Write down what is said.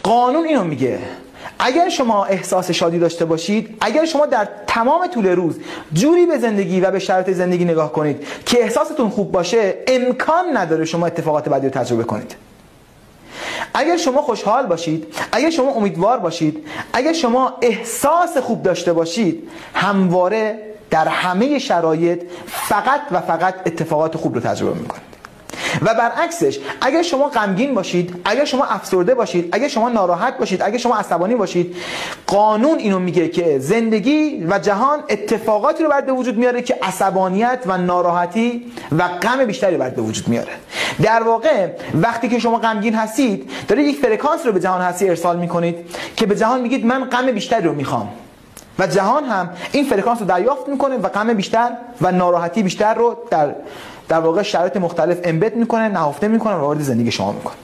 قانون اینو میگه اگر شما احساس شادی داشته باشید، اگر شما در تمام طول روز جوری به زندگی و به شرایط زندگی نگاه کنید که احساستون خوب باشه، امکان نداره شما اتفاقات بدی رو تجربه کنید. اگر شما خوشحال باشید، اگر شما امیدوار باشید، اگر شما احساس خوب داشته باشید، همواره در همه شرایط فقط و فقط اتفاقات خوب رو تجربه میکنید. و برعکسش اگر شما غمگین باشید، اگر شما افسرده باشید، اگر شما ناراحت باشید، اگر شما عصبانی باشید، قانون اینو میگه که زندگی و جهان اتفاقاتی رو بعد به وجود میاره که عصبانیت و ناراحتی و غم بیشتری بعد به وجود میاره. در واقع وقتی که شما غمگین هستید، دارید یک فرکانس رو به جهان هستی ارسال میکنید که به جهان میگید من غم بیشتری رو میخوام، و جهان هم این فرکانس رو دریافت میکنه و غم بیشتر و ناراحتی بیشتر رو در واقع شرایط مختلف امبد میکنه، نهفته میکنه و وارد زندگی شما میکنه.